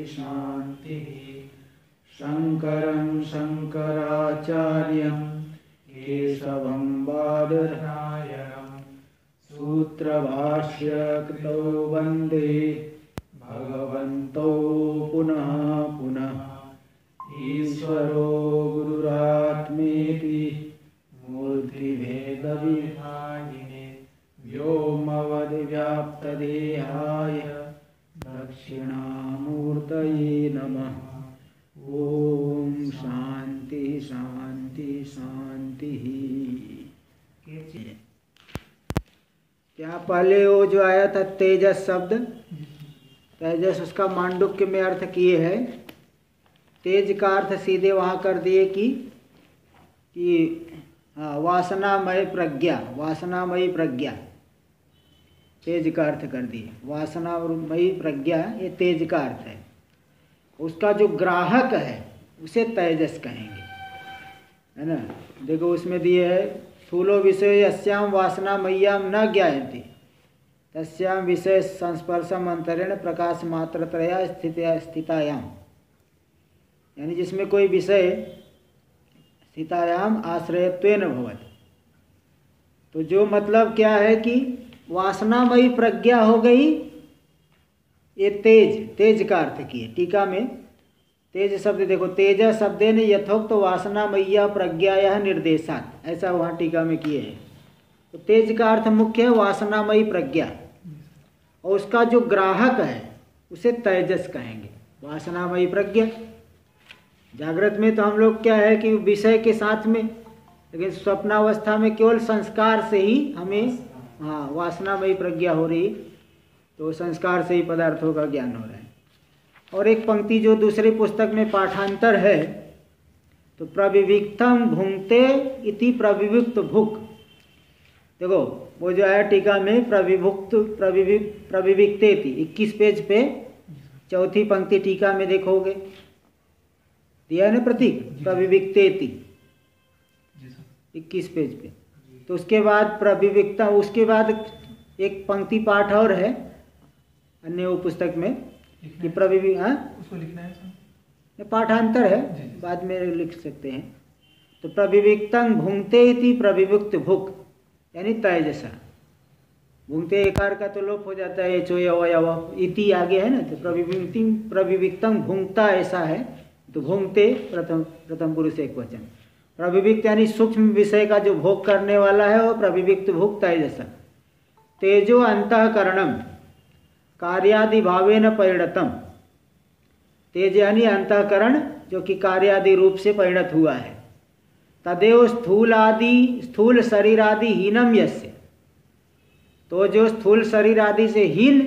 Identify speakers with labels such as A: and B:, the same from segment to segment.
A: शान्तिः। शङ्करं शङ्कराचार्यं केशवं बादरायणं सूत्रभाष्यकृतौ वन्दे भगवन्तौ पुनः पुनः। ईश्वरो गुरुरात्मेति मूर्तिभेदविभागिने व्योमवद्व्याप्तदेहाय दक्षिणामूर्तये नमः। ओम शांति शांति शांति। क्या पहले वो जो आया था तेजस शब्द, तेजस उसका मांडुक्य में अर्थ किए है। तेज का अर्थ सीधे वहाँ कर दिए कि वासनामय प्रज्ञा, वासनामयी प्रज्ञा, तेज का अर्थ कर दिए। वासनामयी प्रज्ञा ये तेज का अर्थ है। उसका जो ग्राहक है उसे तेजस कहेंगे, है ना। देखो उसमें दिए है स्थूलो विषय यस्याम वासनामय्याम न ज्ञायते तस्याम विषय संस्पर्शम अंतरेण प्रकाश मात्रतया स्थितायाम, यानी जिसमें कोई विषय स्थितायाम आश्रयत्वेन भवति। तो जो मतलब क्या है कि वासनामयी प्रज्ञा हो गई, ये तेज का अर्थ किए। टीका में तेज शब्द देखो, तेज शब्देन यथोक्त वासनामय्या प्रज्ञाया निर्देशात, ऐसा वहाँ टीका में किए हैं। तो तेज का अर्थ मुख्य है वासनामयी प्रज्ञा, और उसका जो ग्राहक है उसे तेजस कहेंगे, वासनामयी प्रज्ञा। जागृत में तो हम लोग क्या है कि विषय के साथ में, लेकिन स्वप्नावस्था में केवल संस्कार से ही हमें वासनामयी प्रज्ञा हो रही, तो संस्कार से ही पदार्थों का ज्ञान हो रहा है। और एक पंक्ति जो दूसरी पुस्तक में पाठांतर है, तो प्रविविक्तम भुंक्ते इति प्रविविक्त भुक। देखो वो जो है टीका में प्रविविक्ते थी 21 पेज पे चौथी पंक्ति टीका में देखोगे दिया है ना प्रतीक, प्रविविक्ते थी 21 पेज पे। तो उसके बाद प्रविविक्ता, उसके बाद एक पंक्ति पाठ और है अन्य वो पुस्तक में कि उसको लिखना है, पाठांतर है, बाद में लिख सकते हैं। तो प्रविविक्तं भुंक्ते इति प्रविविक्त भुक, यानी तेजसा। भुंक्ते एकार का तो लोप हो जाता है, चो यव इति आगे है ना, तो प्रविविक्तं भुंक्ता ऐसा है, तो भुंक्ते प्रथम पुरुष एक वचन। प्रविविक्त यानी सूक्ष्म विषय का जो भोग करने वाला है वो प्रविविक्त भुक तेजसा। तेजो अंतःकरणम कार्यादि भावेन परिणतम, तेज यानी अंतःकरण जो कि कार्यादि रूप से परिणत हुआ है। तदेव स्थूल शरीर आदि हीनम यस्य, तो जो स्थूल शरीर आदि से हीन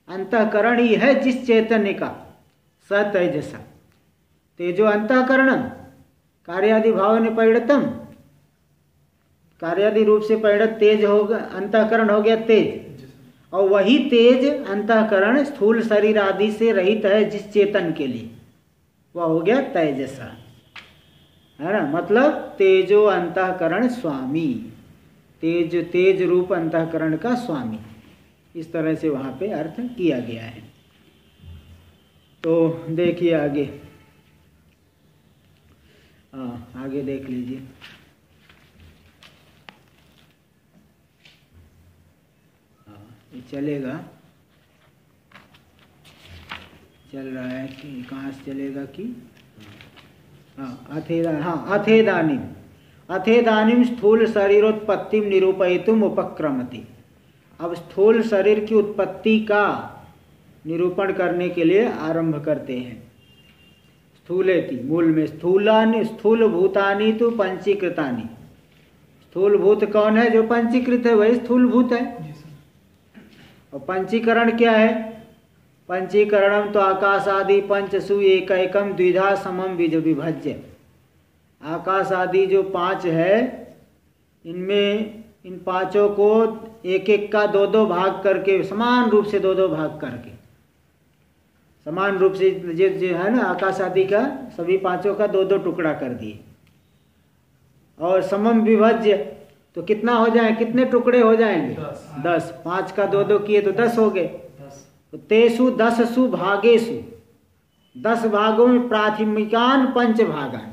A: अंतःकरण ही है जिस चैतन्य का, स तेजसा। तेजो अंतःकरणम कार्यादि भावेन परिणतम, कार्यादि रूप से परिणत तेज होगा, अंतःकरण हो गया तेज। और वही तेज अंतःकरण स्थूल शरीर आदि से रहित है जिस चेतन के लिए, वह हो गया तेजसा, है ना। मतलब तेजो अंतःकरण स्वामी, तेज रूप अंतःकरण का स्वामी, इस तरह से वहाँ पे अर्थ किया गया है। तो देखिए आगे, आगे देख लीजिए। ये चलेगा, चल रहा है कि कहाँ से चलेगा कि अथेदानीम स्थूल शरीरोत्पत्ति निरूपयितुम उपक्रमति। अब स्थूल शरीर की उत्पत्ति का निरूपण करने के लिए आरंभ करते हैं। स्थूलेति मूल में स्थूल भूतानि तो पंचीकृतानि। स्थूल भूत कौन है? जो पंचीकृत है वही स्थूल भूत है। और पंचीकरण क्या है? पंचीकरणम तो आकाश आदि पंचसु एक एकम द्विधा समम विभज्य। आकाश आदि जो पांच है, इनमें इन पांचों को एक एक का दो दो भाग करके, समान रूप से दो दो भाग करके, समान रूप से जो है ना आकाश आदि का सभी पांचों का दो दो टुकड़ा कर दिए। और समम विभज्य तो कितना हो जाए, कितने टुकड़े हो जाएंगे? 10। 5 का दो दो किए तो 10 हो गए। तो तेसु 10सु भागेसु, 10 भागों में प्राथमिकान 5 भागान,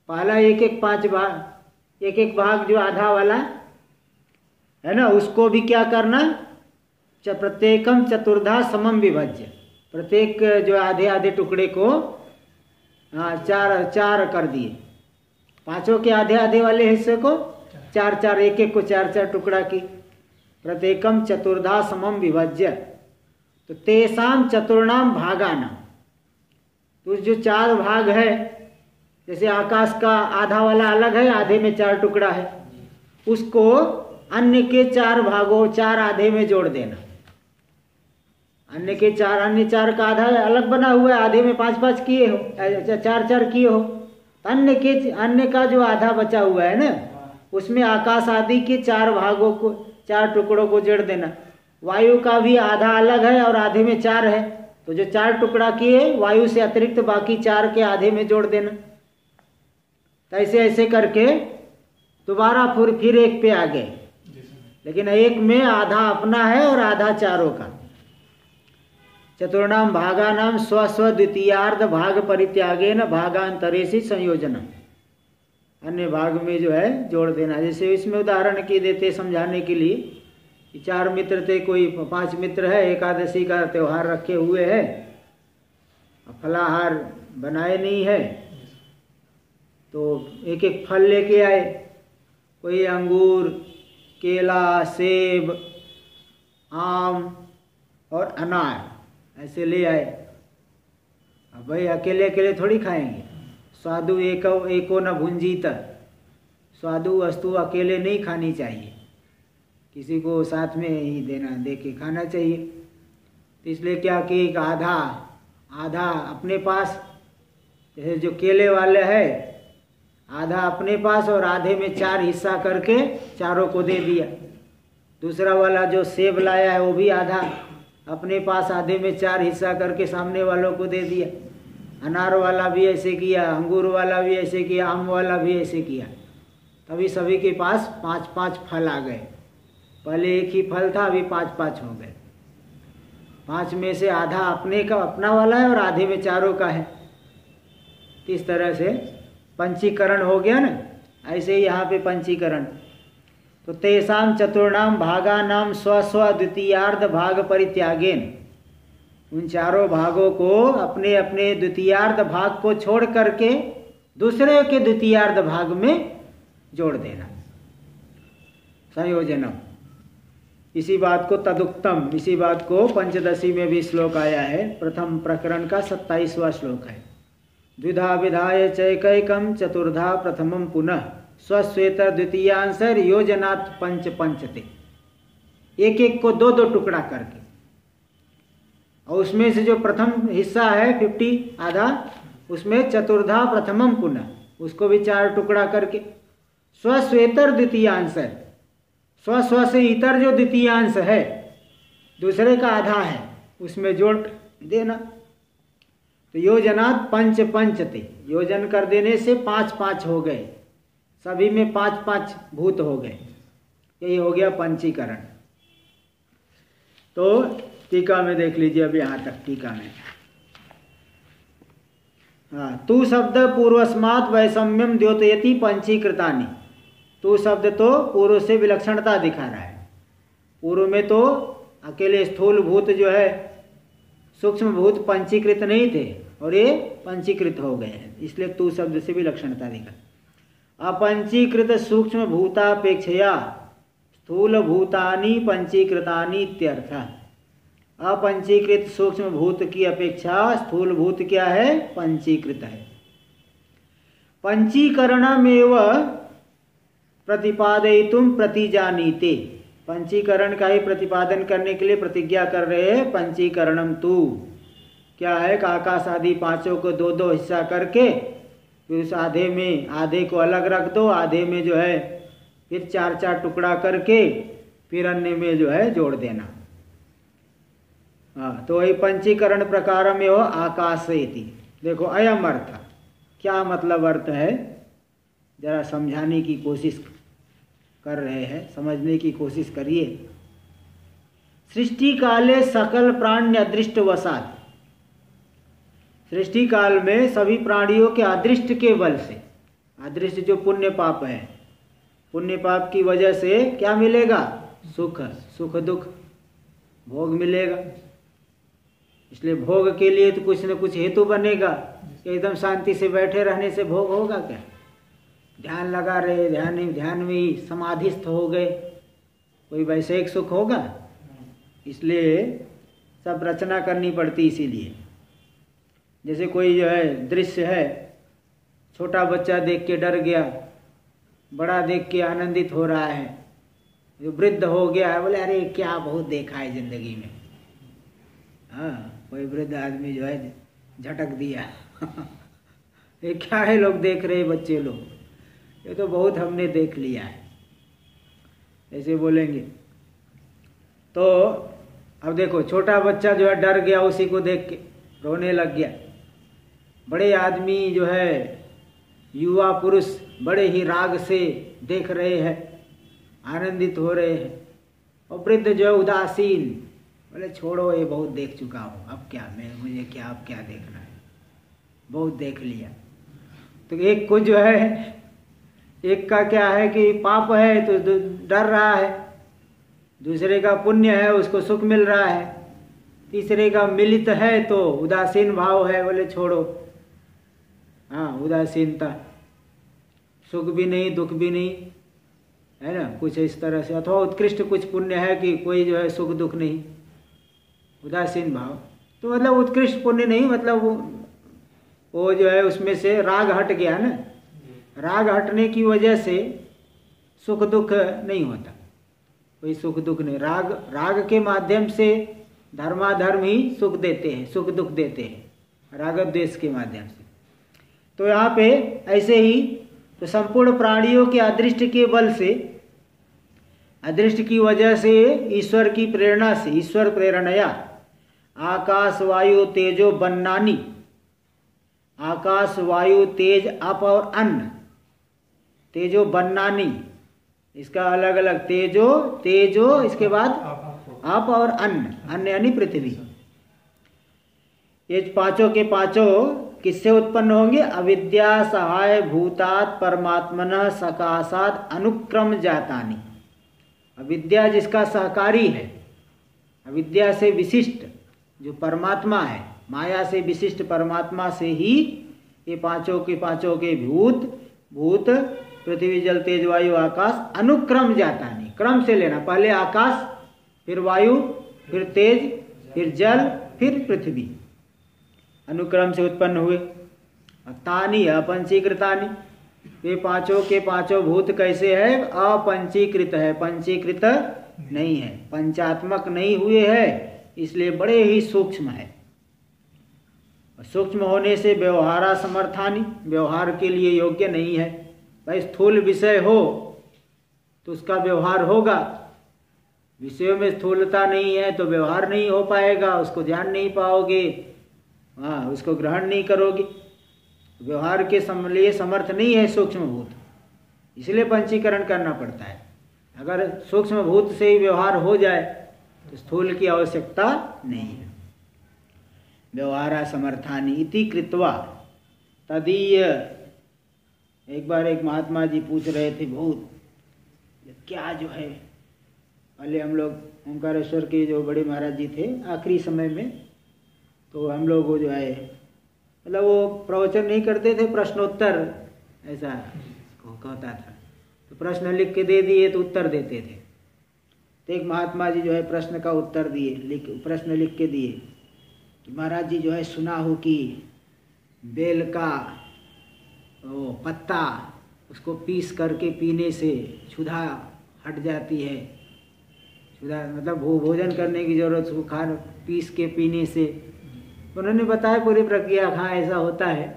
A: पहला एक एक भाग जो आधा वाला है ना, उसको भी क्या करना, प्रत्येकम चतुर्धा समम विभज्य, प्रत्येक जो आधे आधे टुकड़े को चार कर दिए, 5 के आधे आधे वाले हिस्से को 4 एक एक को 4 टुकड़ा की, प्रत्येकम चतुर्धा समम विभज्य। तो तेसाम चतुर्णाम भागानाम, तो जो 4 भाग है, जैसे आकाश का आधा वाला अलग है, आधे में 4 टुकड़ा है, उसको अन्य के 4 भागों 4 आधे में जोड़ देना। अन्य 4 का आधा अलग बना हुआ है, आधे में 5 किए हो, 4 किए हो, अन्य का जो आधा बचा हुआ है ना, उसमें आकाश आदि के 4 भागों को 4 टुकड़ों को जोड़ देना। वायु का भी आधा अलग है और आधे में 4 है, तो जो 4 टुकड़ा किए वायु से अतिरिक्त बाकी 4 के आधे में जोड़ देना। तो ऐसे ऐसे करके दोबारा फिर एक पे आ गए, लेकिन एक में आधा अपना है और आधा चारों का। चतुर्णाम भागानाम स्व द्वितीयार्ध भाग परित्यागेन भागांतरे से संयोजनम, अन्य भाग में जो है जोड़ देना। जैसे इसमें उदाहरण की देते समझाने के लिए कि 4 मित्र थे, कोई 5 मित्र है, एकादशी का त्यौहार रखे हुए है, फलाहार बनाए नहीं है, तो एक एक फल लेके आए, कोई अंगूर, केला, सेब, आम और अनार ऐसे ले आए। अब भाई अकेले अकेले थोड़ी खाएंगे, स्वादु एको न भुंजीत, स्वादु वस्तु अकेले नहीं खानी चाहिए, किसी को साथ में ही दे के खाना चाहिए। तो इसलिए क्या कि एक आधा अपने पास, जैसे जो केले वाले है, आधा अपने पास और आधे में 4 हिस्सा करके चारों को दे दिया। दूसरा वाला जो सेब लाया है वो भी आधा अपने पास, आधे में 4 हिस्सा करके सामने वालों को दे दिया। अनार वाला भी ऐसे किया, अंगूर वाला भी ऐसे किया, आम वाला भी ऐसे किया। तभी सभी के पास 5 फल आ गए। पहले एक ही फल था, अभी 5 हो गए। 5 में से आधा अपना वाला है और आधे में चारों का है। इस तरह से पंचीकरण हो गया ना, ऐसे ही यहाँ पे पंचीकरण। तो तेसाम चतुर्णाम भागानाम स्व द्वितीयार्ध भाग परित्यागेन, उन चारों भागों को अपने अपने द्वितीयार्ध भाग को छोड़ करके दूसरे के द्वितीयार्ध भाग में जोड़ देना, संयोजनम। इसी बात को तदुक्तम, इसी बात को पंचदशी में भी श्लोक आया है, प्रथम प्रकरण का 27वां श्लोक है। द्विधा विधाय चैकैकम चतुर्धा प्रथमम पुनः स्वश्वेतर द्वितीयांशर योजनात् पंचते, एक एक को 2 टुकड़ा करके, और उसमें से जो प्रथम हिस्सा है 50 आधा, उसमें चतुर्धा प्रथमम पुनः, उसको भी 4 टुकड़ा करके स्वश्वेतर द्वितीयांश, स्व से इतर जो द्वितीयांश है दूसरे का आधा है, उसमें जोड़ देना। तो योजनात् पंचते, योजन कर देने से 5 हो गए, सभी में 5 भूत हो गए। यही हो गया पंचीकरण। तो टीका में देख लीजिए, अब यहाँ तक टीका में। हाँ, तू शब्द पूर्वस्मात् वैषम्यम द्योतयति पंचीकृतानि। तू शब्द तो पूर्व से विलक्षणता दिखा रहा है। पूर्व में तो अकेले स्थूल भूत जो है, सूक्ष्म भूत पंचीकृत नहीं थे, और ये पंचीकृत हो गए हैं, इसलिए तू शब्द से विलक्षणता दिखा। अपंचीकृत सूक्ष्म भूतापेक्षया स्थूल भूतानि पंचीकृतानि इत्यर्थः। अपंचीकृत सूक्ष्म भूत की अपेक्षा स्थूल भूत क्या है, पंचीकृत है। पंचीकरणमेव प्रतिपादयितुम प्रतिजानीते, पंचीकरण का ही प्रतिपादन करने के लिए प्रतिज्ञा कर रहे हैं। पंचीकरणम तू क्या है, आकाश आदि 5 को 2 हिस्सा करके फिर उस आधे को अलग रख दो, आधे में जो है फिर 4 टुकड़ा करके फिर अन्य में जो है जोड़ देना। हाँ, तो वही पंचीकरण प्रकार में हो आकाशेति। देखो अयम अर्थ, क्या मतलब अर्थ है, जरा समझाने की कोशिश कर रहे हैं, समझने की कोशिश करिए। सृष्टि काले सकल प्राण्य अदृष्ट वसात, सृष्टि काल में सभी प्राणियों के अदृष्ट के बल से, अदृष्ट जो पुण्य पाप है, पुण्य पाप की वजह से क्या मिलेगा? सुख, सुख दुख, भोग मिलेगा। इसलिए भोग के लिए तो कुछ न कुछ हेतु बनेगा। एकदम शांति से बैठे रहने से भोग होगा क्या? ध्यान लगा रहे, ध्यान में ही समाधिस्थ हो गए, कोई वैसे सुख होगा? इसलिए सब रचना करनी पड़ती। इसीलिए जैसे कोई जो है दृश्य है, छोटा बच्चा देख के डर गया, बड़ा देख के आनंदित हो रहा है, जो वृद्ध हो गया है बोले अरे क्या बहुत देखा है जिंदगी में। हाँ, कोई वृद्ध आदमी जो है झटक दिया ये क्या है लोग देख रहे बच्चे लोग, ये तो बहुत हमने देख लिया है, ऐसे बोलेंगे। तो अब देखो छोटा बच्चा जो है डर गया, उसी को देख के रोने लग गया। बड़े आदमी जो है, युवा पुरुष बड़े ही राग से देख रहे हैं, आनंदित हो रहे हैं, और वृद्ध जो है उदासीन, बोले छोड़ो ये बहुत देख चुका हूँ, अब क्या मुझे क्या अब क्या देखना है, बहुत देख लिया। तो एक को जो है, एक का क्या है कि पाप है तो डर रहा है, दूसरे का पुण्य है उसको सुख मिल रहा है, तीसरे का मिलित है तो उदासीन भाव है, बोले छोड़ो। हाँ, उदासीनता, सुख भी नहीं दुख भी नहीं, है ना, कुछ इस तरह से। अथवा उत्कृष्ट कुछ पुण्य है कि कोई जो है सुख दुख नहीं, उदासीन भाव। तो मतलब उत्कृष्ट पुण्य नहीं, मतलब वो जो है उसमें से राग हट गया ना, राग हटने की वजह से सुख दुख नहीं होता, कोई सुख दुख नहीं। राग के माध्यम से धर्माधर्म ही सुख देते हैं, सुख दुख देते हैं, राग द्वेष के माध्यम से। तो यहाँ पे ऐसे ही तो संपूर्ण प्राणियों के अदृष्ट के बल से, अदृष्ट की वजह से, ईश्वर की प्रेरणा से, ईश्वर प्रेरणया आकाश वायु तेजो बन्नानी, आकाश वायु तेज अप और अन्न, तेजो बन्नानी, इसका अलग अलग तेजो इसके बाद आप और अन्न यानी पृथ्वी। ये पांचों के पांचों किससे उत्पन्न होंगे? अविद्या सहाय भूतात परमात्मनः सकाशात अनुक्रम जातानि। अविद्या जिसका सहकारी है, अविद्या से विशिष्ट जो परमात्मा है, माया से विशिष्ट परमात्मा से ही ये पांचों के भूत पृथ्वी जल तेज वायु आकाश अनुक्रम जातानि, क्रम से लेना, पहले आकाश फिर वायु फिर तेज फिर जल फिर पृथ्वी, अनुक्रम से उत्पन्न हुए। तानि अपंचीकृतानि, वे पांचों के पांचों भूत कैसे है? अपंचीकृत है, पंचीकृत नहीं है, पंचात्मक नहीं हुए है, इसलिए बड़े ही सूक्ष्म है। सूक्ष्म होने से व्यवहारा समर्थानि, व्यवहार के लिए योग्य नहीं है। भाई स्थूल विषय हो तो उसका व्यवहार होगा, विषयों में स्थूलता नहीं है तो व्यवहार नहीं हो पाएगा, उसको जान नहीं पाओगे, हाँ, उसको ग्रहण नहीं करोगे। व्यवहार के लिए समर्थ नहीं है सूक्ष्म भूत, इसलिए पंचीकरण करना पड़ता है। अगर सूक्ष्म भूत से ही व्यवहार हो जाए तो स्थूल की आवश्यकता नहीं है। व्यवहारा समर्थानि इति कृत्वा तदीय। एक बार एक महात्मा जी पूछ रहे थे बहुत, क्या जो है, पहले हम लोग ओंकारेश्वर के जो बड़े महाराज जी थे आखिरी समय में, तो हम लोग वो जो है मतलब वो प्रवचन नहीं करते थे, प्रश्नोत्तर ऐसा होता था, तो प्रश्न लिख के दे दिए तो उत्तर देते थे। तो एक महात्मा जी जो है प्रश्न का उत्तर दिए, प्रश्न लिख के दिए कि महाराज जी जो है सुना हो कि बेल का वो पत्ता उसको पीस करके पीने से क्षुधा हट जाती है, क्षुधा मतलब भोजन करने की जरूरत, उसको खाना पीस के पीने से। उन्होंने बताया पूरी प्रक्रिया, हाँ ऐसा होता है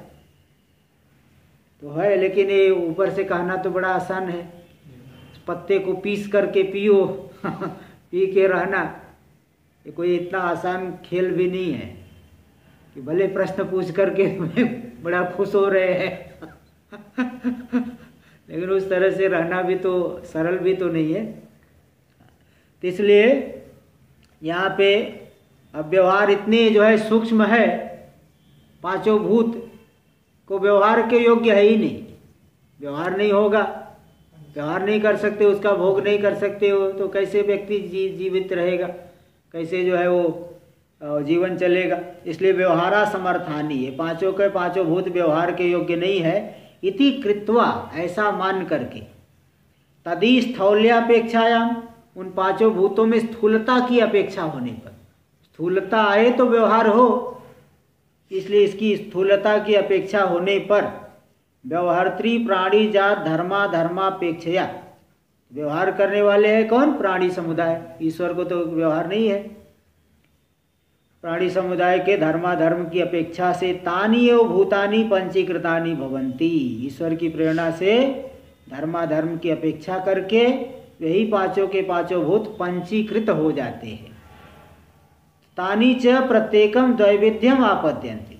A: तो है, लेकिन ये ऊपर से कहना तो बड़ा आसान है, पत्ते को पीस करके पियो पी के रहना, ये कोई इतना आसान खेल भी नहीं है कि भले प्रश्न पूछ करके तुम्हें बड़ा खुश हो रहे हैं लेकिन उस तरह से रहना भी तो सरल भी तो नहीं है। तो इसलिए यहाँ पे अब व्यवहार इतने जो है सूक्ष्म है, पांचों भूत को व्यवहार के योग्य है ही नहीं, व्यवहार नहीं होगा, व्यवहार नहीं कर सकते, उसका भोग नहीं कर सकते हो तो कैसे व्यक्ति जीवित रहेगा, कैसे जो है वो जीवन चलेगा। इसलिए व्यवहारा समर्थानी है, पांचों के पांचों भूत व्यवहार के योग्य नहीं है। इति कृत्वा, ऐसा मान करके, तदी स्थौल्यापेक्षायाम, उन पांचों भूतों में स्थूलता की अपेक्षा होने पर, स्थूलता आए तो व्यवहार हो, इसलिए इसकी स्थूलता की अपेक्षा होने पर व्यवहार्त्री प्राणी जात धर्मा धर्मापेक्षया, व्यवहार करने वाले हैं कौन? प्राणी समुदाय, ईश्वर को तो व्यवहार नहीं है। प्राणी समुदाय के धर्माधर्म की अपेक्षा से तानी एव भूतानी पंचीकृतानि भवन्ति, ईश्वर की प्रेरणा से धर्माधर्म की अपेक्षा करके वही पांचों के पांचों भूत पंचीकृत हो जाते हैं। तानी च प्रत्येकम द्वैविध्यम आपद्यन्ति,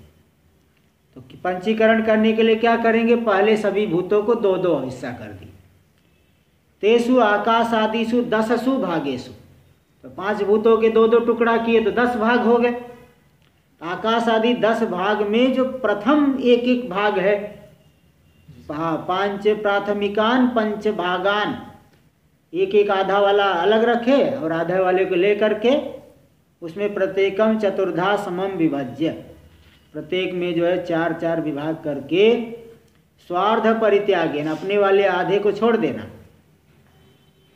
A: तो पंचीकरण करने के लिए क्या करेंगे? पहले सभी भूतों को दो दो हिस्सा कर दी। तेसु आकाश आदिशु 10 भागेशु, तो 5 भूतों के दो दो टुकड़ा किए तो 10 भाग हो गए। आकाश आदि 10 भाग में जो प्रथम एक एक भाग है, 5 प्राथमिकान 5 भागान, एक एक आधा वाला अलग रखे और आधे वाले को ले करके उसमें प्रत्येकम चतुर्धा समम विभाज्य, प्रत्येक में जो है 4-4 विभाग करके स्वार्ध परित्यागेन, अपने वाले आधे को छोड़ देना।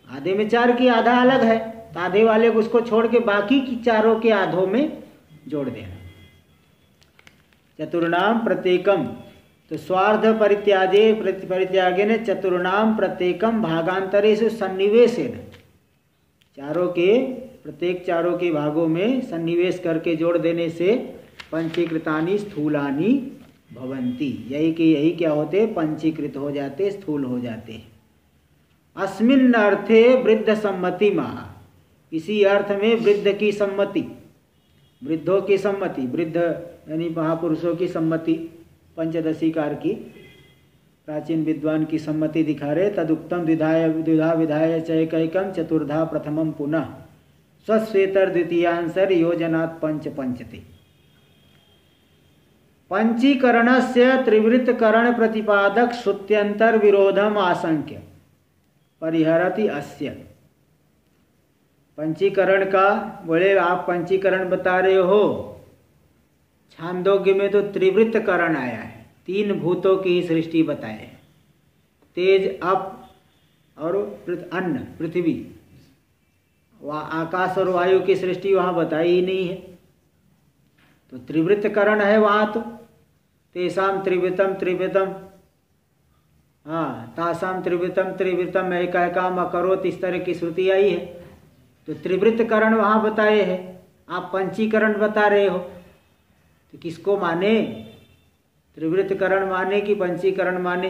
A: आधे में 4 की आधा अलग है तो आधे वाले को उसको छोड़ के बाकी की चारों के आधों में जोड़ देना। चतुर्णाम प्रत्येकम, तो स्वार्ध परित्यागेन चतुर्णाम प्रत्येकम भागांतरेषु सन्निवेशेन, चारों के भागों में सन्निवेश करके जोड़ देने से पंचीकृतानि स्थूलानि भवन्ति, यही क्या होते? पंचीकृत हो जाते, स्थूल हो जाते हैं। अस्मिन् अर्थे वृद्ध सम्मति महा, इसी अर्थ में वृद्ध की सम्मति, वृद्धों की सम्मति, वृद्ध यानी महापुरुषों की सम्मति, पंचदशीकार की प्राचीन विद्वान की सम्मति दिखा रहे। तदुक्तम द्विधा विधाय चैकैकम चतुर्धा प्रथमम पुनः स्वश्वेतर द्वितीयांसर योजनात् पंच पंचते। पंचीकरणस्य त्रिवृत्तकरण प्रतिपादक श्रुत्यंतर विरोधम आशंक्य परिहरति अस्य। पंचीकरण का बोले आप पंचीकरण बता रहे हो, छांदोग्य में तो त्रिवृत्तकरण आया है, 3 भूतों की ही सृष्टि बताए है, तेज अप और अन्न पृथ्वी, आकाश और वायु की सृष्टि वहाँ बताई ही नहीं है, तो त्रिवृत्तकरण है वहाँ तो। तेषाम त्रिवृतम, हाँ तासाम त्रिवृतम एकाम अकरोत, इस तरह की श्रुति आई है, तो त्रिवृत्तकरण वहाँ बताए हैं। आप पंचीकरण बता रहे हो तो किसको माने? त्रिवृत्तकरण माने कि पंचीकरण माने?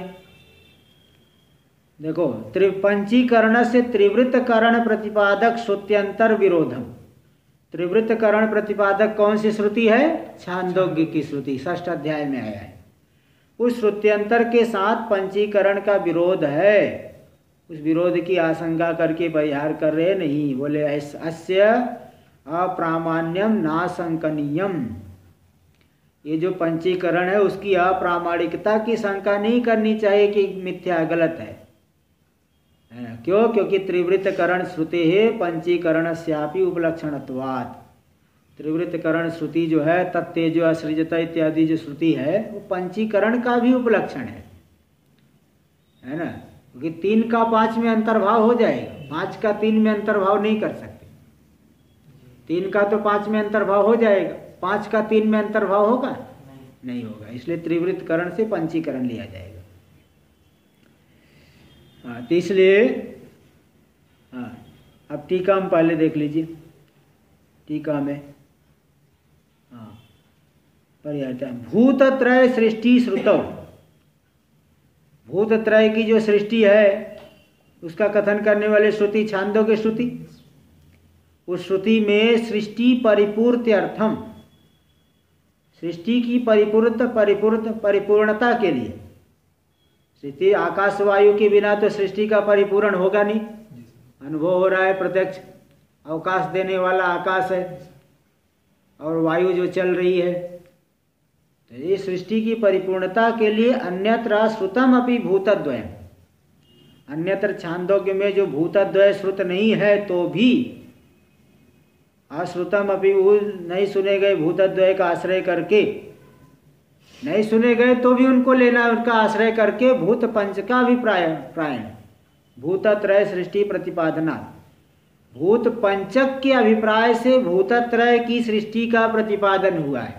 A: देखो, पंचीकरण से त्रिवृत्तकरण प्रतिपादक श्रुत्यंतर विरोधम, त्रिवृत्तकरण प्रतिपादक कौन सी श्रुति है? छांदोग्य की श्रुति, 6ठ अध्याय में आया है। उस श्रुत्यंतर के साथ पंचीकरण का विरोध है, उस विरोध की आशंका करके परिहार कर रहे नहीं। बोले अस्य अप्रामाण्यम नाशंकनीयम, ये जो पंचीकरण है उसकी अप्रामाणिकता की शंका नहीं करनी चाहिए कि मिथ्या गलत है ना? क्यों? क्योंकि त्रिवृत्तकरण श्रुते है पंचीकरण स्यापि उपलक्षणत्वात्, त्रिवृत्तकरण श्रुति जो है तत्तेजो असृजत इत्यादि जो श्रुति है वो पंचीकरण का भी उपलक्षण है ना? क्योंकि 3 का 5 में अंतर्भाव हो जाएगा, 5 का 3 में अंतर्भाव नहीं कर सकते, 3 का तो 5 में अंतर्भाव हो जाएगा, 5 का 3 में अंतर्भाव होगा? नहीं होगा, इसलिए त्रिवृत्तकरण से पंचीकरण लिया जाएगा। हाँ, तो इसलिए हाँ, अब टीका में पहले देख लीजिए, टीका में हाँ पर्याय भूतत्रय सृष्टि श्रुतौ, भूतत्रय की जो सृष्टि है उसका कथन करने वाले श्रुति छांदोग्य श्रुति, उस श्रुति में सृष्टि परिपूर्त्यर्थम, सृष्टि की परिपूर्णता के लिए, सृष्टि आकाश वायु के बिना तो सृष्टि का परिपूर्ण होगा नहीं, अनुभव हो रहा है प्रत्यक्ष, अवकाश देने वाला आकाश है और वायु जो चल रही है, तो ये सृष्टि की परिपूर्णता के लिए अन्यत्र श्रुतम अपि भूतद्वयम, अन्यत्र छांदोग्य में जो भूतद्वय श्रुत नहीं है तो भी अश्रुतम अपि, नहीं सुने गए भूतद्वय का आश्रय करके, नहीं सुने गए तो भी उनको लेना, उनका आश्रय करके भूत पंच का अभिप्रायण, भूतत्रय सृष्टि प्रतिपादना, भूत पंचक के अभिप्राय से भूतत्रय की सृष्टि का प्रतिपादन हुआ है।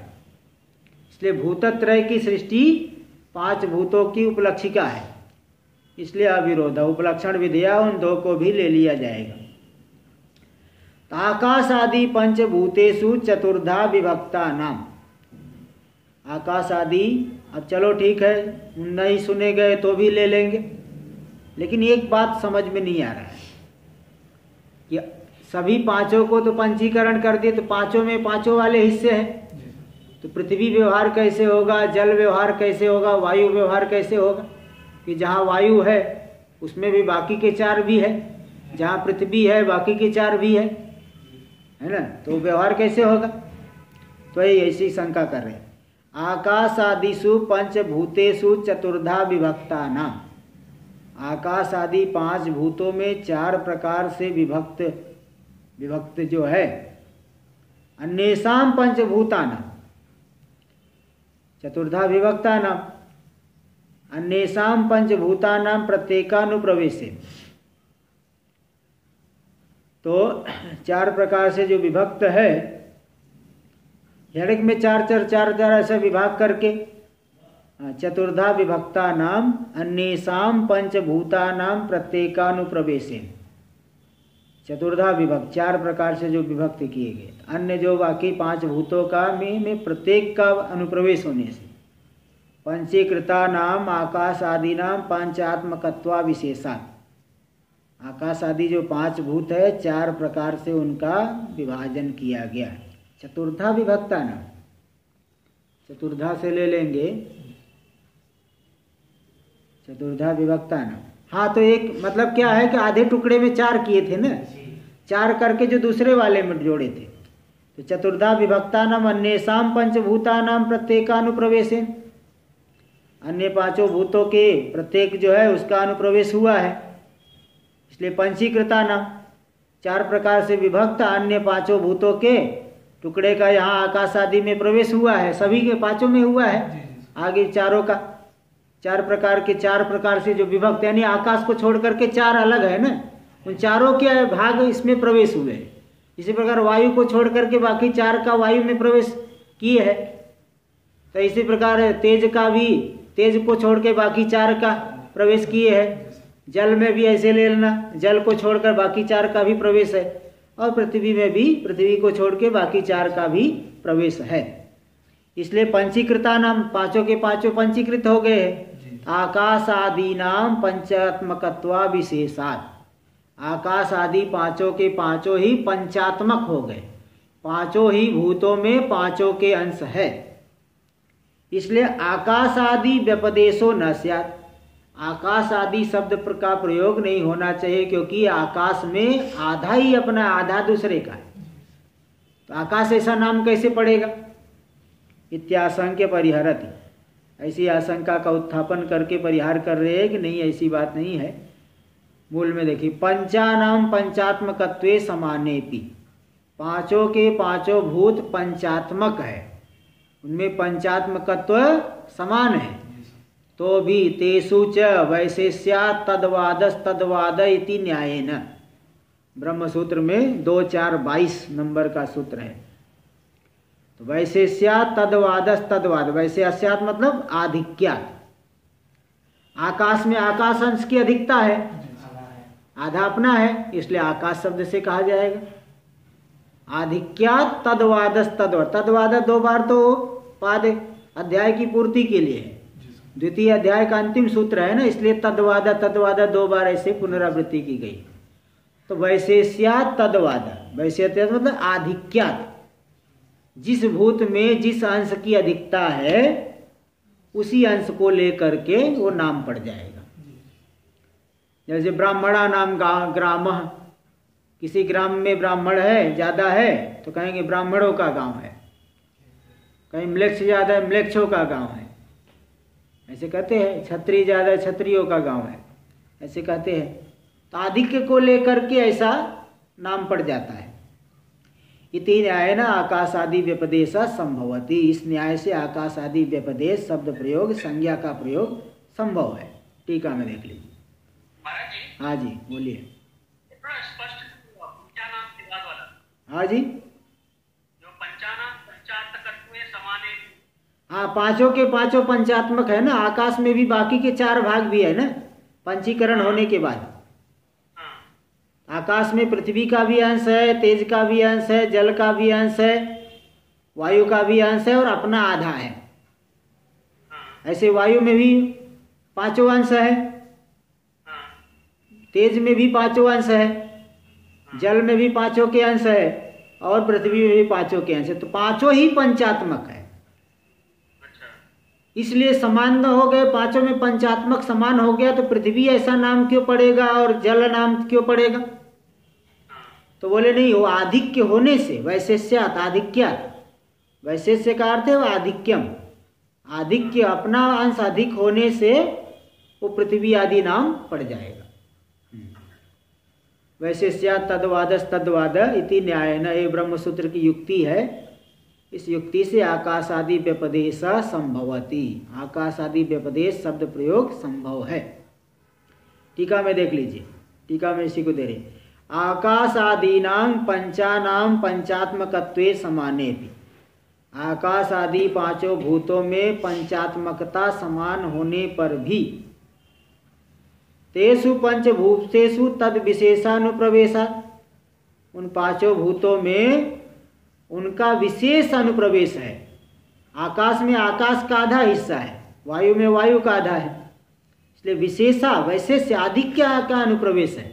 A: इसलिए भूतत्रय की सृष्टि 5 भूतों की उपलक्षिका है, इसलिए अविरोध उपलक्षण विधेया उन 2 को भी ले लिया जाएगा। आकाश आदि पंचभूतेषु चतुर्धा विभक्ता नाम, आकाश आदि, अब चलो ठीक है नहीं सुने गए तो भी ले लेंगे, लेकिन एक बात समझ में नहीं आ रहा है कि सभी 5 को तो पंचीकरण कर दिए, तो 5 में 5 वाले हिस्से हैं, तो पृथ्वी व्यवहार कैसे होगा, जल व्यवहार कैसे होगा, वायु व्यवहार कैसे होगा, कि जहाँ वायु है उसमें भी बाकी के 4 भी है, जहाँ पृथ्वी है बाकी के 4 भी है ना, तो व्यवहार कैसे होगा। तो ये ऐसी शंका कर रहे हैं। आकाश आदिषु पंचभूतेषु चतुर्धा विभक्ता नाम, आकाश आदि 5 भूतों में 4 प्रकार से विभक्त जो है, अन्येषां पंचभूतानां, चतुर्धा विभक्ता नाम, अन्येषां पंचभूतानां प्रत्येकानुप्रवेशे, तो 4 प्रकार से जो विभक्त है, हरेक में 4 ऐसा विभाग करके चतुर्धा विभक्ता नाम अन्येषां पंचभूतानां प्रत्येकानुप्रवेशेन, चतुर्धा विभक्त 4 प्रकार से जो विभक्त किए गए, अन्य जो बाकी 5 भूतों का में प्रत्येक का अनुप्रवेश होने से, पंचीकृता नाम आकाश आदि नाम पंचात्मकत्वा विशेषात्, आकाश आदि जो 5 भूत है 4 प्रकार से उनका विभाजन किया गया है। चतुर्धा विभक्ता नाम, चतुर्धा से ले लेंगे, चतुर्धा विभक्ता नाम। हाँ, तो एक मतलब क्या है कि आधे टुकड़े में 4 किए थे ना, 4 करके जो दूसरे वाले में जोड़े थे, तो चतुर्धा विभक्ता नाम अन्येषां पंचभूतानां प्रत्येकानुप्रवेशेन, अन्य 5 भूतों के प्रत्येक जो है उसका अनुप्रवेश हुआ है, इसलिए पंचीकृता नाम 4 प्रकार से विभक्त अन्य 5 भूतों के टुकड़े का यहाँ आकाश आदि में प्रवेश हुआ है, सभी के 5 में हुआ है, आगे 4 का 4 प्रकार से जो विभक्त, यानी आकाश को छोड़ करके 4 अलग है ना, उन 4 के भाग इसमें प्रवेश हुए। इसी प्रकार वायु को छोड़ करके बाकी 4 का वायु में प्रवेश किए है, तो इसी प्रकार तेज का भी, तेज को छोड़ के बाकी 4 का प्रवेश किए है, जल में भी ऐसे ले लेना, जल को छोड़कर बाकी 4 का भी प्रवेश है, और पृथ्वी में भी पृथ्वी को छोड़ के बाकी 4 का भी प्रवेश है। इसलिए पंचीकृता नाम 5 के 5 पंचीकृत हो गए हैं। आकाश आदि नाम पंचात्मकत्वा विशेषात्, आकाश आदि 5 के 5 ही पंचात्मक हो गए, 5 ही भूतों में 5 के अंश है, इसलिए आकाश आदि व्यपदेशो न स्यात्, आकाश आदि शब्द का प्रयोग नहीं होना चाहिए, क्योंकि आकाश में आधा ही अपना, आधा दूसरे का है, तो आकाश ऐसा नाम कैसे पड़ेगा। इत्याशंक्य परिहरति, ऐसी आशंका का उत्थापन करके परिहार कर रहे हैं कि नहीं, ऐसी बात नहीं है। मूल में देखिए, पंचानाम पंचात्मकत्वे समानेपि, 5 के 5 भूत पंचात्मक है, उनमें पंचात्मकत्व समान है, तो भी तेषु च वैशेष्यात् तद्वादस्तद्वाद इति न्यायेन, ब्रह्मसूत्र में 2-4-22 नंबर का सूत्र है। तो वैशेष्यात् तद्वादस्तद्वाद, वैशेष्यात् मतलब आधिक्यात्, आकाश में आकाश अंश की अधिकता है, आधा अपना है, इसलिए आकाश शब्द से कहा जाएगा। आधिक्यात् तद्वादस्तद्वाद, तद्वाद 2 बार तो पाद अध्याय की पूर्ति के लिए है, द्वितीय अध्याय का अंतिम सूत्र है ना, इसलिए तद्वाद 2 बार ऐसे पुनरावृत्ति की गई। तो वैशेष्यात् तद्वाद, वैशेष्यात् मतलब आधिक्यात्, जिस भूत में जिस अंश की अधिकता है उसी अंश को लेकर के वो नाम पड़ जाएगा। जैसे ब्राह्मणा नाम ग्राम, किसी ग्राम में ब्राह्मण है, ज्यादा है, तो कहेंगे ब्राह्मणों का गांव है। कहीं म्लेच्छ ज़्यादा है, म्लेच्छों का गांव है, ऐसे कहते हैं। क्षत्रिय ज़्यादा है, क्षत्रियों का गांव है, ऐसे कहते हैं। तो आधिक्य को लेकर के ऐसा नाम पड़ जाता है। इति न्याय न आकाश आदि व्यपदेश संभवती, इस न्याय से आकाश आदि व्यपदेश शब्द प्रयोग संज्ञा का प्रयोग संभव है। टीका में देख लीजिए। हाँ जी बोलिए। हाँ जी,
B: जो पंचानाम पंचार्थकत्वे समाने,
A: हाँ पांचों के पांचों पंचात्मक है ना। आकाश में भी बाकी के 4 भाग भी है ना पंचीकरण होने के बाद। आकाश में पृथ्वी का भी अंश है, तेज का भी अंश है, जल का भी अंश है, वायु का भी अंश है और अपना आधा है। ऐसे वायु में भी 5 अंश है, तेज में भी 5 अंश है, जल में भी 5 के अंश है और पृथ्वी में भी 5 के अंश है। तो 5 ही पंचात्मक है। इसलिए समान हो गए, 5 में पंचात्मक समान हो गया तो पृथ्वी ऐसा नाम क्यों पड़ेगा और जल नाम क्यों पड़ेगा? तो बोले नहीं, वो आधिक्य होने से, वैशेष्यात् आधिक्यात्, वैशेष्य का अर्थ है वो आधिक्यम, आधिक्य अपना अंश अधिक होने से वो पृथ्वी आदि नाम पड़ जाएगा। वैशेष्यात् तद्वादस् तद्वाद इति न्यायेन, ये ब्रह्मसूत्र की युक्ति है। इस युक्ति से आकाश आदि व्यपदेश संभवती, आकाश आदि व्यपदेश शब्द प्रयोग संभव है। टीका में देख लीजिए, टीका में इसी को दे रहे, आकाश आदीनां पंचानां पंचात्मकत्वे समाने भी, आकाश आदि 5 भूतों में पंचात्मकता समान होने पर भी तेषु पंचभूतेषु तद विशेषानुप्रवेशा, उन 5 भूतों में उनका विशेष अनुप्रवेश है। आकाश में आकाश का आधा हिस्सा है, वायु में वायु का आधा है, इसलिए विशेषा वैशेष्य आधिक्य का अनुप्रवेश है,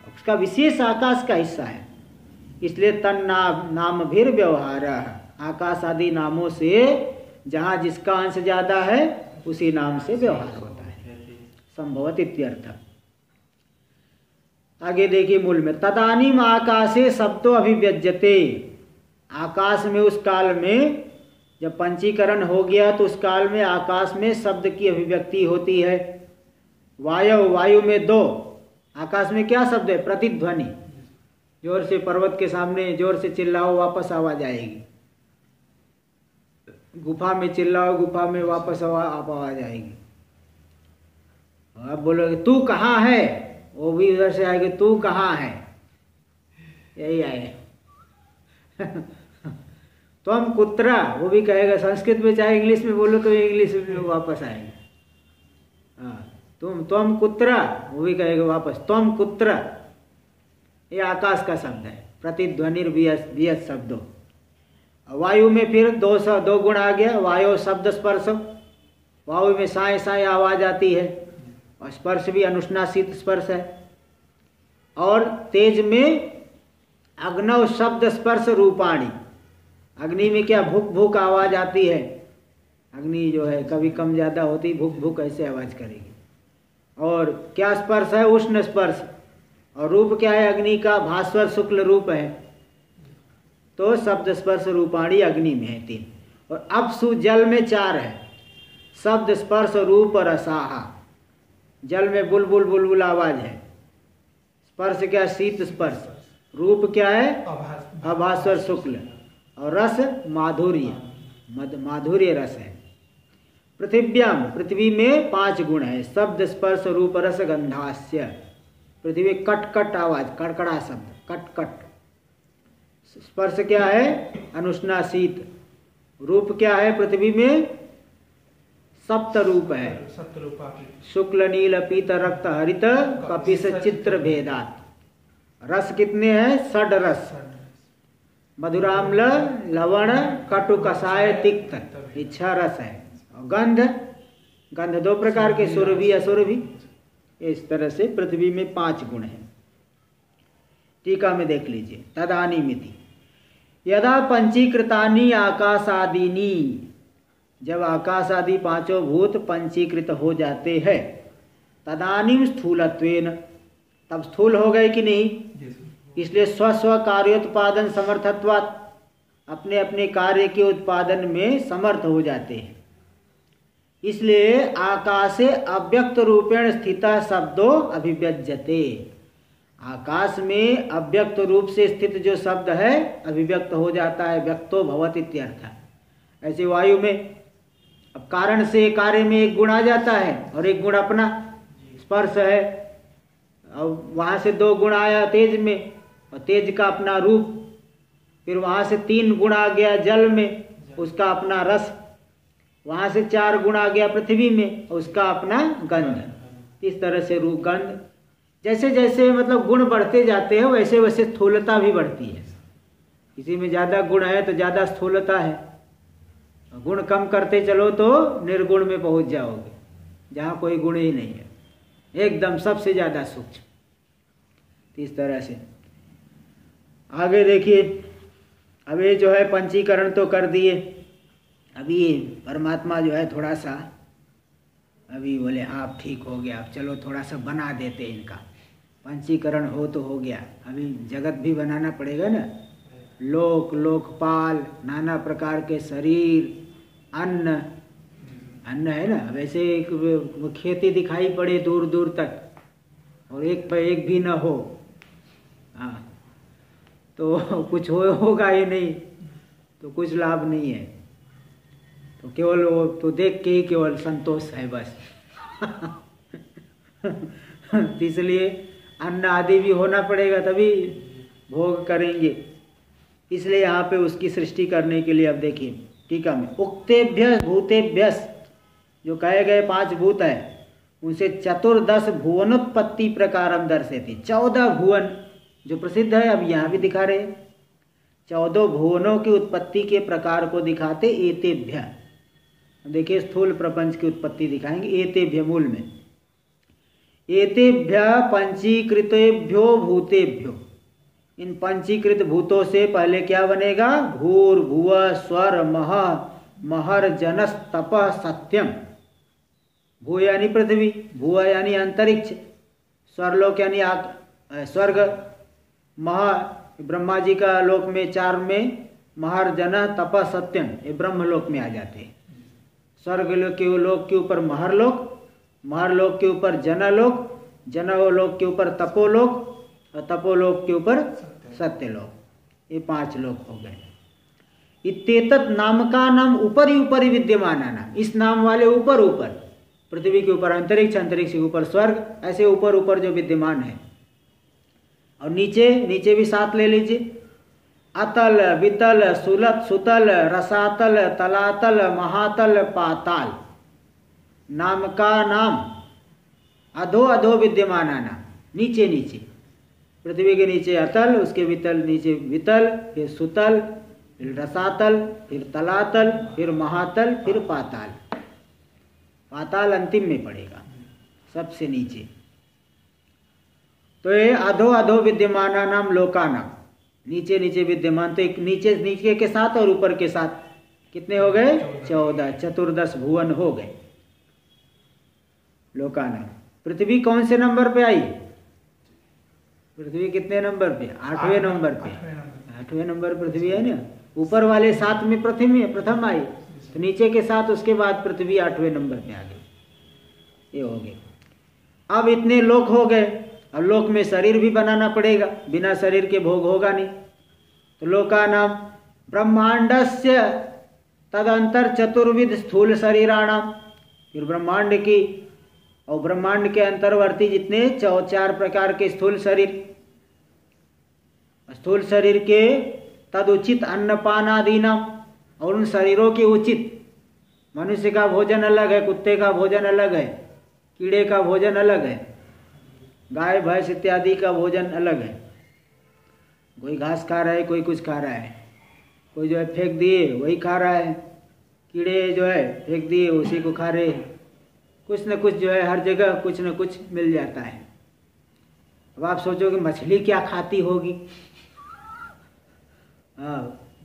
A: उसका विशेष आकाश का हिस्सा है। इसलिए नाम भीर व्यवहार, आकाश आदि नामों से जहाँ जिसका अंश ज्यादा है उसी नाम से व्यवहार होता है। संभवत इत्यर्थ। आगे देखिए मूल में, तदानीम आकाशे शब्दो अभिव्यज्यते, आकाश में उस काल में जब पंचीकरण हो गया तो उस काल में आकाश में शब्द की अभिव्यक्ति होती है। वायु में 2, आकाश में क्या शब्द है? प्रतिध्वनि। जोर से पर्वत के सामने जोर से चिल्लाओ वापस आवाज आएगी, गुफा में चिल्लाओ गुफा में वापस आवाज आएगी। आप बोलोगे तू कहाँ है, वो भी उधर से आएगा तू कहाँ है, यही आएगा। तुम कुत्रा, वो भी कहेगा संस्कृत में, चाहे इंग्लिश में बोलो तो इंग्लिश में वापस आएगा। हाँ, तुम कुत्रा, वो भी कहेगा वापस तुम कुत्रा। ये आकाश का शब्द है, प्रतिध्वनिर्वियत शब्दों। वायु में फिर 2 गुण आ गया, वायु शब्द स्पर्श, वायु में साए साए आवाज आती है और स्पर्श भी अनुष्णासित स्पर्श है। और तेज में अग्नौ शब्द स्पर्श रूपाणी, अग्नि में क्या भूक भूक आवाज आती है, अग्नि जो है कभी कम ज्यादा होती, भूक भूक ऐसे आवाज करेगी। और क्या स्पर्श है? उष्ण स्पर्श। और रूप क्या है अग्नि का? भास्वर शुक्ल रूप है, तो शब्द स्पर्श रूपाणी अग्नि में है 3। और अपसु जल में 4 है, शब्द स्पर्श रूप रसाहा, जल में बुलबुल बुलबुल आवाज है। स्पर्श क्या? शीत स्पर्श। रूप क्या है? अभास्वर शुक्ल। और रस माधुर्य, माधुर्य रस है। पृथिव्याम, पृथ्वी में 5 गुण है, शब्द स्पर्श रूप रस गंधास्य। पृथ्वी कट कट आवाज, कड़कड़ा शब्द, कट कट। स्पर्श क्या है? अनुष्णा शीत। रूप क्या है? पृथ्वी में 7 रूप है, शुक्ल नील पीत रक्त हरित कपिस चित्र भेदात। रस कितने हैं? 6 रस, मधुराम्ल लवण कटु कषाय तिक्त, इच्छा रस है। और गंध, गंध 2 प्रकार के, सुरभि असुरभि। इस तरह से पृथ्वी में 5 गुण हैं। टीका में देख लीजिए, तदानीमिति यदा पंचीकृतानि आकाशादीनि, जब आकाश आदि 5 भूत पंचीकृत हो जाते हैं, तदानीम स्थूलत्वेन, तब स्थूल हो गए कि नहीं? इसलिए स्व स्व कार्योत्पादन समर्थत्वात्, अपने अपने कार्य के उत्पादन में समर्थ हो जाते हैं। इसलिए आकाशे अव्यक्त रूपेण स्थिता शब्दों अभिव्यज्यते। आकाश में अव्यक्त रूप से स्थित जो शब्द है अभिव्यक्त हो जाता है, व्यक्तो भवति इत्यर्थ। ऐसे वायु में अब कारण से कार्य में एक गुण आ जाता है और एक गुण अपना स्पर्श है। अब वहाँ से 2 गुण आया तेज में और तेज का अपना रूप, फिर वहाँ से 3 गुण आ गया जल में, उसका अपना रस, वहाँ से 4 गुण आ गया पृथ्वी में, उसका अपना गंध। इस तरह से रूप गंध, जैसे जैसे मतलब गुण बढ़ते जाते हैं वैसे वैसे स्थूलता भी बढ़ती है। किसी में ज़्यादा गुण है तो ज़्यादा स्थूलता है, गुण कम करते चलो तो निर्गुण में पहुंच जाओगे, जहाँ कोई गुण ही नहीं है, एकदम सबसे ज़्यादा सूक्ष्म। इस तरह से आगे देखिए, अब ये जो है पंचीकरण तो कर दिए। अभी परमात्मा जो है थोड़ा सा अभी बोले आप ठीक हो गया, अब चलो थोड़ा सा बना देते इनका। पंचीकरण हो तो हो गया, अभी जगत भी बनाना पड़ेगा ना। लोक, लोकपाल, नाना प्रकार के शरीर, अन्न, अन्न है ना। वैसे एक खेती दिखाई पड़े दूर दूर तक और एक पे एक भी न हो, हाँ, तो कुछ होगा ही नहीं, तो कुछ लाभ नहीं है। तो केवल वो तो देख के ही केवल संतोष है बस। इसलिए अन्न आदि भी होना पड़ेगा तभी भोग करेंगे। इसलिए यहाँ पे उसकी सृष्टि करने के लिए अब देखिए टीका में, उक्तेभ्य भूतेभ्यस, जो कहे गए 5 भूत है उनसे 14 भुवनोत्पत्ति प्रकारम दर्शेती। 14 भुवन जो प्रसिद्ध है, अब यहाँ भी दिखा रहे, 14 भुवनों की उत्पत्ति के प्रकार को दिखाते। एतेभ्य, देखिए स्थूल प्रपंच की उत्पत्ति दिखाएंगे। एतेभ्य मूल में, एतेभ्य पंचीकृतेभ्यो भूतेभ्यो, इन पंचीकृत भूतों से पहले क्या बनेगा? भूर्भुव स्वर मह महर जनस तप सत्यम। भू यानी पृथ्वी, भुव यानी अंतरिक्ष, स्वर्लोक यानी स्वर्ग, मह ब्रह्मा जी का लोक में 4 में, महर जन तप सत्यम ये ब्रह्मलोक में आ जाते हैं। स्वर्ग लोक के ऊपर महरलोक, महरलोक के ऊपर जनलोक, जनलोक के ऊपर तपोलोक और तपोलोक के ऊपर सत्यलोक, ये 5 लोक हो गए। इत्येतत् नाम का नाम ऊपरी ऊपरी विद्यमाना नाम, इस नाम वाले ऊपर ऊपर, पृथ्वी के ऊपर अंतरिक्ष, अंतरिक्ष के ऊपर स्वर्ग, ऐसे ऊपर ऊपर जो विद्यमान है। और नीचे नीचे भी 7 ले लीजिए, अतल वितल सुलत सुतल रसातल तलातल महातल पाताल। नाम का नाम अधो अधो विद्यमाना नाम, नीचे नीचे, पृथ्वी के नीचे अतल, उसके वितल नीचे वितल, फिर सुतल, फिर रसातल, फिर तलातल, फिर महातल, फिर पाताल। पाताल अंतिम में पड़ेगा सबसे नीचे। तो ये अधो अधो विद्यमाना नाम लोका नाम, नीचे नीचे विद्यमान। तो एक नीचे नीचे के साथ और ऊपर के साथ कितने हो गए? 14, 14 भुवन हो गए लोका नाम। पृथ्वी कौन से नंबर पे आई? पृथ्वी कितने नंबर पे? 8वें नंबर पे। 8वें नंबर पृथ्वी है ना। ऊपर वाले 7 में पृथ्वी प्रथम आई, तो नीचे के साथ उसके बाद पृथ्वी 8वें नंबर पे आ गई। ये हो गए। अब इतने लोक हो गए, अब लोक में शरीर भी बनाना पड़ेगा, बिना शरीर के भोग होगा नहीं। तो लोका नाम ब्रह्मांडस्य तदंतर चतुर्विध स्थूल शरीराणाम, फिर ब्रह्मांड की और ब्रह्मांड के अंतर्वर्ती जितने 4 प्रकार के स्थूल शरीर, स्थूल शरीर के तद उचित अन्नपान आदि नाम, और उन शरीरों के उचित, मनुष्य का भोजन अलग है, कुत्ते का भोजन अलग है, कीड़े का भोजन अलग है, गाय भैंस इत्यादि का भोजन अलग है। कोई घास खा रहा है, कोई कुछ खा रहा है, कोई जो है फेंक दिए वही खा रहा है, कीड़े जो है फेंक दिए उसी को खा रहे। कुछ न कुछ जो है हर जगह कुछ न कुछ मिल जाता है। अब आप सोचोगे मछली क्या खाती होगी? हाँ,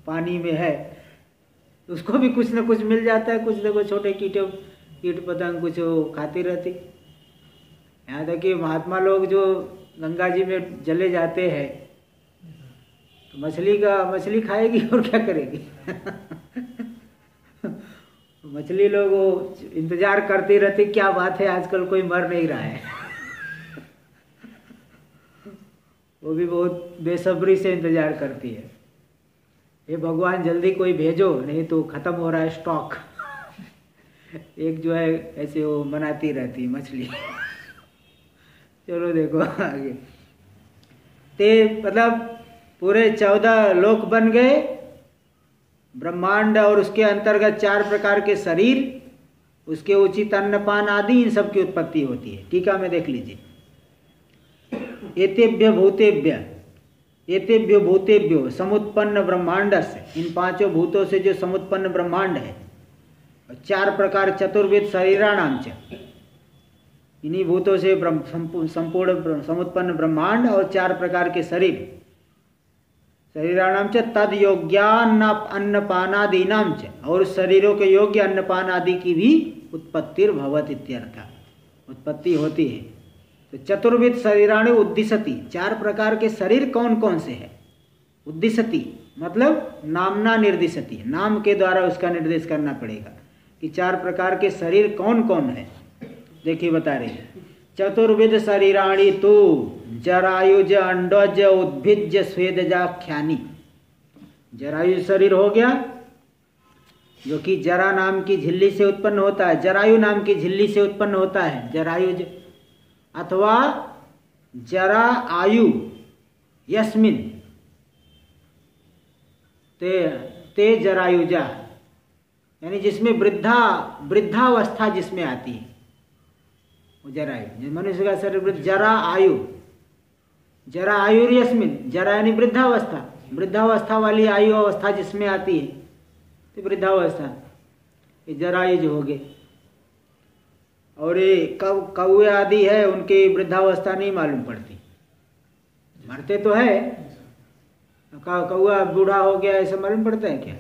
A: पानी में है, उसको भी कुछ न कुछ मिल जाता है, कुछ न कुछ छोटे कीट पतंग कुछ खाती रहती। यहाँ तक कि महात्मा लोग जो गंगा जी में जले जाते हैं, तो मछली खाएगी और क्या करेगी? मछली लोग वो इंतजार करती रहती, क्या बात है आजकल कोई मर नहीं रहा है। वो भी बहुत बेसब्री से इंतजार करती है, हे भगवान जल्दी कोई भेजो, नहीं तो खत्म हो रहा है स्टॉक। एक जो है ऐसे वो मनाती रहती मछली। चलो देखो आगे। ते मतलब पूरे 14 लोक बन गए, ब्रह्मांड और उसके अंतर्गत 4 प्रकार के शरीर, उसके उचित अन्नपान आदि, इन सब की उत्पत्ति होती है। टीका में देख लीजिए। एतेभ्य भूतेभ्यो समुत्पन्न ब्रह्मांड से, इन 5 भूतों से जो समुत्पन्न ब्रह्मांड है, 4 प्रकार चतुर्विध शरीराणाम च, इन्हीं भूतों से संपूर्ण समुत्पन्न ब्रह्मांड और 4 प्रकार के शरीराणाम च तद योग्यान्न अन्नपानादीनाम च, और शरीरों के योग्य अन्नपान आदि की भी उत्पत्तिर्भवत इत्यर्थ, उत्पत्ति होती है। तो चतुर्विध शरीराणि उद्दिशति, 4 प्रकार के शरीर कौन कौन से है? उद्दिशति मतलब नामना निर्दिशति, नाम के द्वारा उसका निर्देश करना पड़ेगा कि 4 प्रकार के शरीर कौन कौन है। देखिए बता रहे हैं, चतुर्विध शरीराणि तो जरायुज अंडज उद्भिज स्वेदजाख्यानि। जरायु शरीर हो गया जो कि जरा नाम की झिल्ली से उत्पन्न होता है, जरायु नाम की झिल्ली से उत्पन्न होता है जरायुज, अथवा जरा आयु यस्मिन ते जरायुजा, यानी जिसमें वृद्धावस्था जिसमें आती है वो जरायु। मनुष्य का शरीर जरा आयु यस्मिन, जरा यानी वृद्धावस्था वाली आयु अवस्था जिसमें आती है तो वृद्धावस्था, ये जरायुज हो गए। और ये कौवे आदि है, उनकी वृद्धावस्था नहीं मालूम पड़ती, मरते तो है, कौआ बूढ़ा हो गया ऐसा मालूम पड़ता है क्या?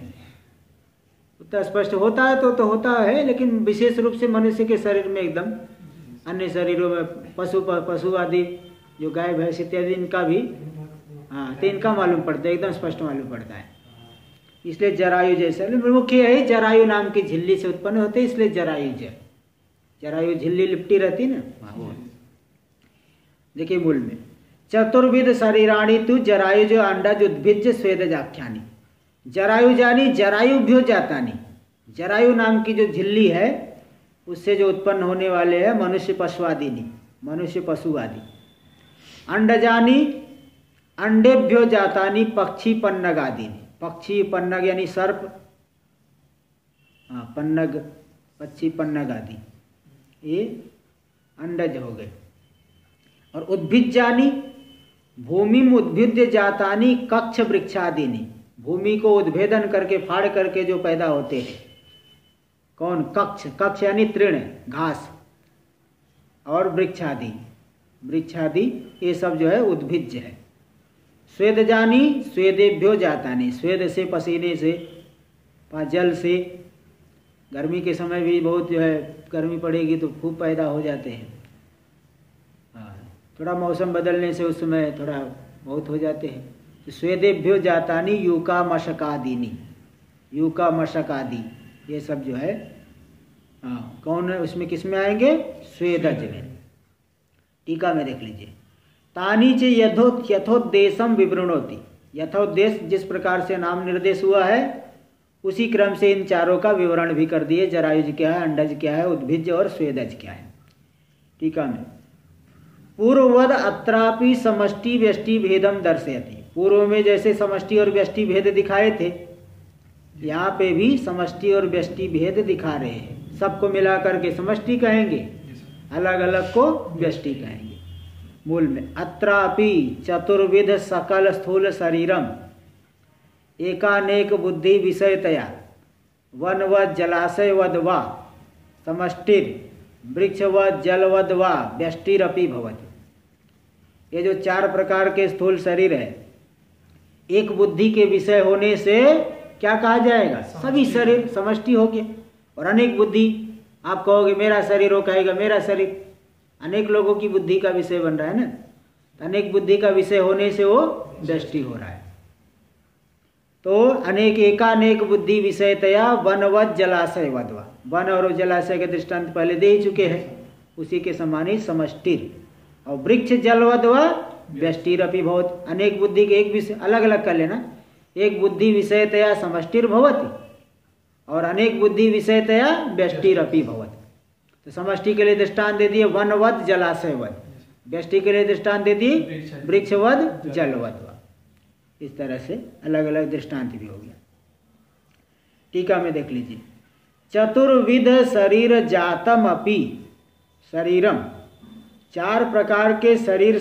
A: उतना स्पष्ट होता है तो होता है, लेकिन विशेष रूप से मनुष्य के शरीर में एकदम, अन्य शरीरों में पशु आदि जो गाय भैंस इत्यादि इनका भी तो इनका मालूम पड़ता है, एकदम स्पष्ट मालूम पड़ता है। इसलिए जरायु जैसा मुख्य है, जरायु नाम की झिल्ली से उत्पन्न होते, इसलिए जरायु झिल्ली लिपटी रहती ना वो। देखिए मूल में चतुर्विध शरीराणि तु जरायुज अंडज उद्भिज स्वेदजाख्यानि। जरायु जानी जरायुभ्यो जातानि, जरायु नाम की जो झिल्ली है उससे जो उत्पन्न होने वाले हैं मनुष्य पशु आदि नहीं, मनुष्य पशु आदि। अंडजानी अंडेभ्यो जातानि पक्षी पन्नग आदि, पक्षी पन्नग यानी सर्प, पन्नग पक्षी पन्नग आदि ये अंडज हो गए। और उद्भिज्जानी भूमि में उद्भिद्य जातानी कक्ष वृक्षादिनी, भूमि को उद्भेदन करके फाड़ करके जो पैदा होते हैं कौन? कक्ष यानी तृण घास, और वृक्षादि ये सब जो है उद्भिज है। स्वेदजानी स्वेदेभ्यो जातानी, स्वेद से पसीने से, जल से, गर्मी के समय भी बहुत जो है गर्मी पड़ेगी तो खूब पैदा हो जाते हैं, थोड़ा मौसम बदलने से उस समय थोड़ा बहुत हो जाते हैं। तो स्वेदेभ्यो जातानी यूका मशकादि ये सब जो है कौन है उसमें, किस में आएंगे? स्वेदज में। टीका में देख लीजिए, तानी च यथोद्देशम विवृणोति, यथोद्देश जिस प्रकार से नाम निर्देश हुआ है उसी क्रम से इन चारों का विवरण भी कर दिए, जरायुज क्या है, अंडज क्या है, उद्भिज और स्वेदज क्या है। टीका में पूर्ववद अत्रापि समष्टि व्यष्टि भेदम दर्शयति, पूर्व में जैसे समष्टि और व्यष्टि भेद दिखाए थे यहाँ पे भी समष्टि और व्यष्टि भेद दिखा रहे हैं। सबको मिला करके समष्टि कहेंगे, अलग अलग को व्यष्टि कहेंगे। मूल में अत्रापि चतुर्विध सकल स्थूल शरीरम एकानेक बुद्धि विषयतया वनवद जलाशयवद वा समष्टिर वृक्षवद जलवद वा व्यष्टिरपि भवति। ये जो 4 प्रकार के स्थूल शरीर है, एक बुद्धि के विषय होने से क्या कहा जाएगा? सभी शरीर समष्टि हो गया। और अनेक बुद्धि, आप कहोगे मेरा शरीर, हो कहेगा मेरा शरीर, अनेक लोगों की बुद्धि का विषय बन रहा है ना, तो अनेक बुद्धि का विषय होने से वो व्यष्टि हो रहा है। तो अनेक एकानेक बुद्धि विषयतया वनवत जलाशय वधवा, वन और जलाशय के दृष्टांत पहले दे ही चुके हैं, उसी के समान ही समष्टिर। और वृक्ष जलवधवा व्यष्टिर अपि भवत, अनेक बुद्धि के एक विषय अलग अलग कर लेना, एक बुद्धि विषयतया समष्टिर भवति और अनेक बुद्धि विषयतया व्यष्टिर अपि भवत। तो समष्टि के लिए दृष्टांत दे दिए वनवत जलाशयवत, व्यष्टि के लिए दृष्टांत दे दिए वृक्षवत जलवत। इस तरह से अलग अलग दृष्टांत भी हो गया। टीका में देख लीजिए, चतुर्विध शरीर जातम अपि शरीरम, 4 प्रकार के शरीर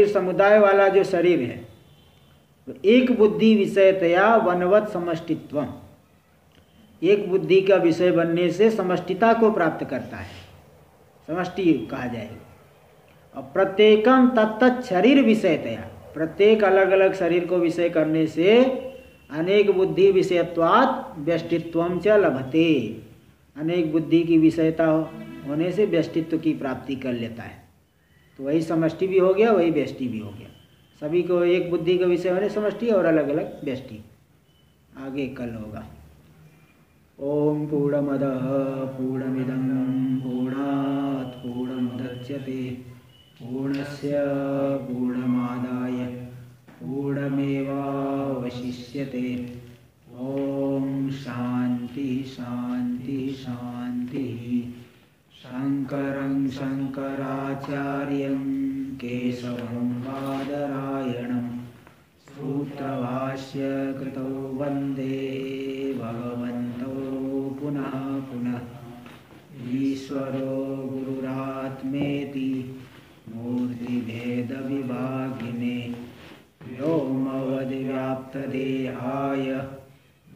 A: समुदाय वाला जो शरीर है, तो एक बुद्धि विषयतया वनवत समष्टित्वम, एक बुद्धि का विषय बनने से समष्टिता को प्राप्त करता है, समष्टि कहा जाएगा। और प्रत्येकम तत्त शरीर विषयतया, प्रत्येक अलग अलग शरीर को विषय करने से अनेक बुद्धि विषयत्वात् व्यष्टित्वम च लभते, अनेक बुद्धि की विषयता होने से व्यष्टित्व की प्राप्ति कर लेता है। तो वही समष्टि भी हो गया, वही व्यष्टि भी हो गया। सभी को एक बुद्धि का विषय होने समष्टि और अलग अलग व्यष्टि। आगे कल होगा। ओम पूर्णमदः पूर्णमिदं पूर्णात् पूर्णमुदच्यते पूर्णस्य पूर्णमादाय पूर्णमेवावशिष्यते। ओम शांति शांति शांति। शंकरं शंकराचार्यं केशवं बादरायणं सूत्रभाष्य कृतौ वन्दे भगवन्तौ पुनः पुनः। ईश्वरो गुरुरात्मेति मूर्तिभेदविभागिने व्योमवद्व्याप्तदेहाय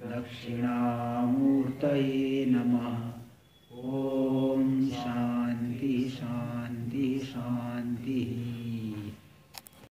A: दक्षिणामूर्तये नमः।